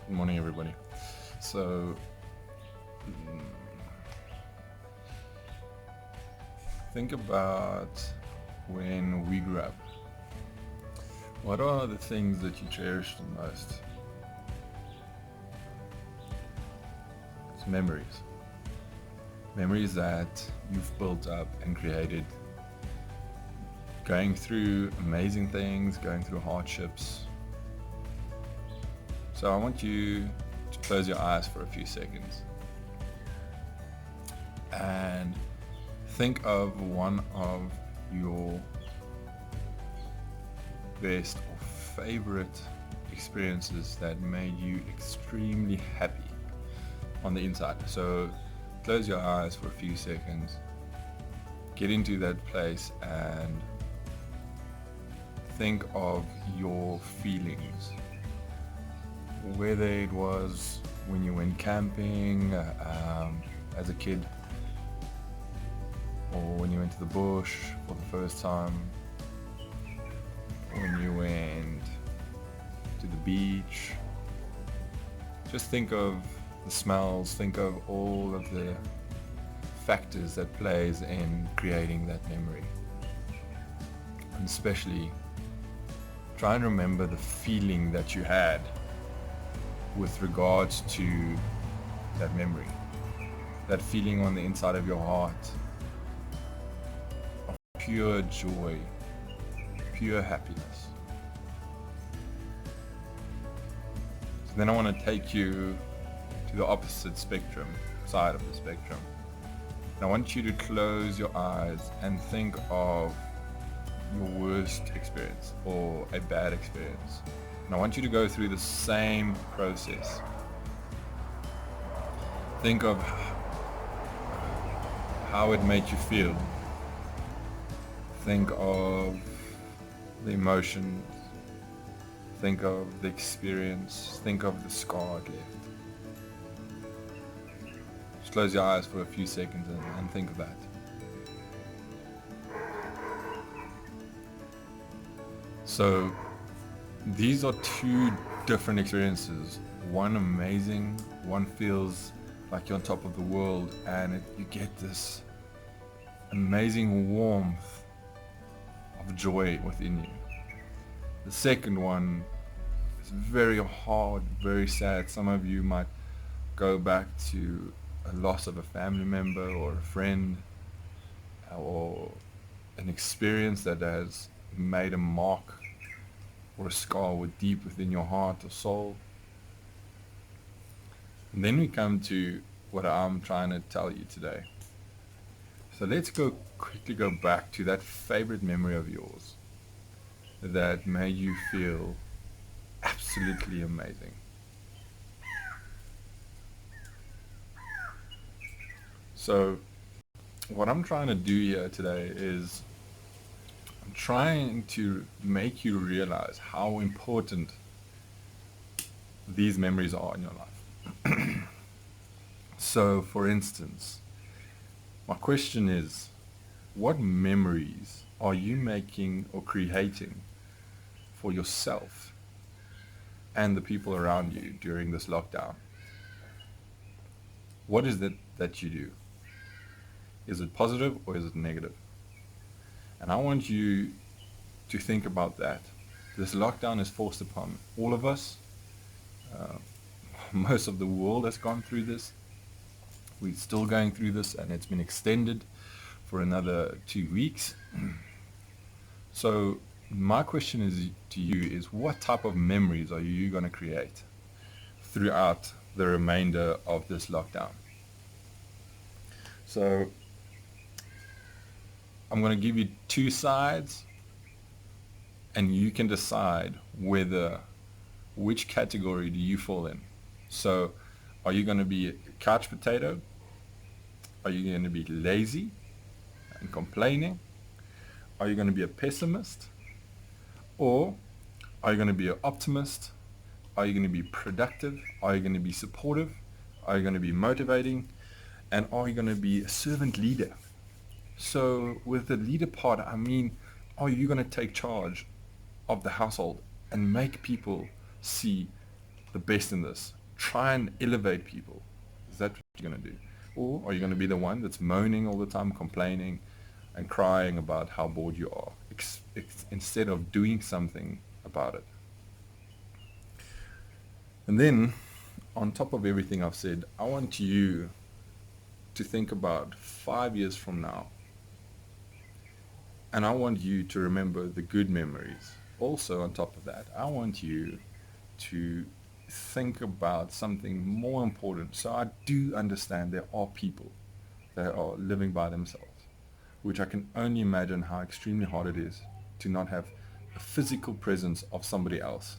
Good morning, everybody. So, think about when we grew up. What are the things that you cherish the most? It's memories. Memories that you've built up and created, going through amazing things, going through hardships. So I want you to close your eyes for a few seconds and think of one of your best or favorite experiences that made you extremely happy on the inside. So close your eyes for a few seconds, get into that place and think of your feelings, whether it was when you went camping as a kid, or when you went to the bush for the first time, when you went to the beach. Just think of the smells, think of all of the factors that plays in creating that memory. And especially try and remember the feeling that you had with regards to that memory. That feeling on the inside of your heart of pure joy, pure happiness. So then I want to take you to the opposite side of the spectrum. And I want you to close your eyes and think of your worst experience or a bad experience. And I want you to go through the same process. Think of how it made you feel. Think of the emotions. Think of the experience. Think of the scar it left. Just close your eyes for a few seconds and think of that. So these are two different experiences. One amazing, one feels like you're on top of the world, and you get this amazing warmth of joy within you. The second one is very hard, very sad. Some of you might go back to a loss of a family member or a friend, or an experience that has made a mark or a scar deep within your heart or soul. And then we come to what I'm trying to tell you today. So let's quickly go back to that favorite memory of yours that made you feel absolutely amazing. So what I'm trying to do here today is I'm trying to make you realize how important these memories are in your life. So, for instance, my question is, what memories are you making or creating for yourself and the people around you during this lockdown? What is it that you do? Is it positive or is it negative? And I want you to think about that. This lockdown is forced upon all of us. Most of the world has gone through this. We're still going through this, and it's been extended for another 2 weeks. So my question to you is, what type of memories are you going to create throughout the remainder of this lockdown? So I'm going to give you two sides, and you can decide which category do you fall in. So are you going to be a couch potato? Are you going to be lazy and complaining? Are you going to be a pessimist? Or are you going to be an optimist? Are you going to be productive? Are you going to be supportive? Are you going to be motivating? And are you going to be a servant leader? So with the leader part, I mean, are you going to take charge of the household and make people see the best in this try and elevate people? Is that what you're going to do? Or are you going to be the one that's moaning all the time, complaining and crying about how bored you are, instead of doing something about it? And then, on top of everything I've said, I want you to think about 5 years from now. And I want you to remember the good memories. Also, on top of that, I want you to think about something more important. So I do understand there are people that are living by themselves, which I can only imagine how extremely hard it is to not have a physical presence of somebody else.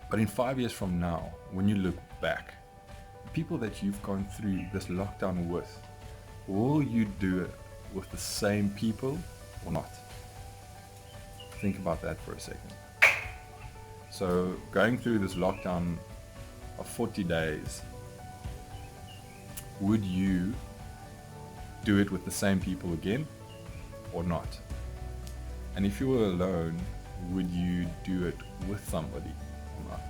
But in 5 years from now, when you look back, people that you've gone through this lockdown with, will you do it with the same people or not? Think about that for a second. So going through this lockdown of 40 days, would you do it with the same people again or not? And if you were alone, would you do it with somebody or not?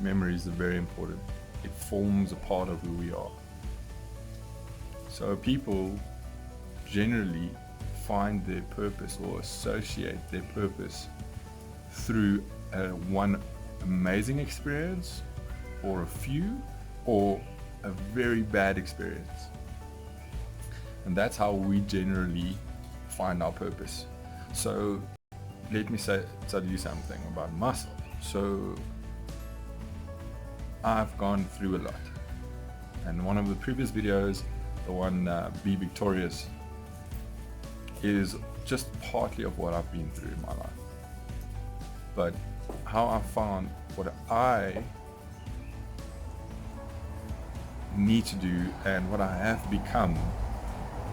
Memories are very important. It forms a part of who we are. So people generally find their purpose or associate their purpose through one amazing experience, or a few, or a very bad experience. And that's how we generally find our purpose. So let me tell you something about myself. So I've gone through a lot. And one of the previous videos, the one Be Victorious, is just partly of what I've been through in my life. But how I found what I need to do and what I have become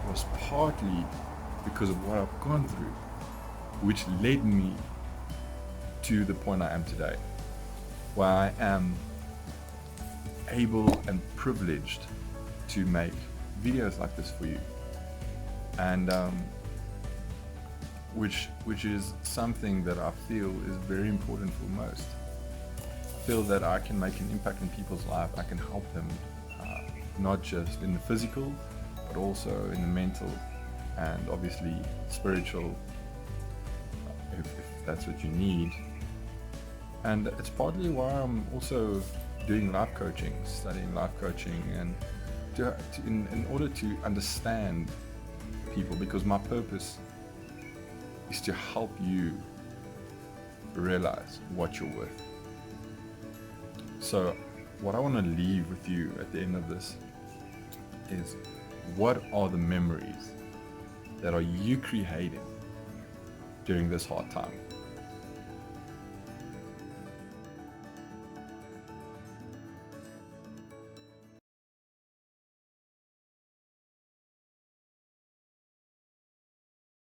was partly because of what I've gone through, which led me to the point I am today, where I am able and privileged to make videos like this for you, and which is something that I feel is very important for most. I feel that I can make an impact in people's life. I can help them, not just in the physical, but also in the mental and obviously spiritual, if that's what you need. And it's partly why I'm also doing life coaching, studying life coaching, and in order to understand people, because my purpose is to help you realize what you're worth. So what I want to leave with you at the end of this is, what are the memories that are you creating during this hard time?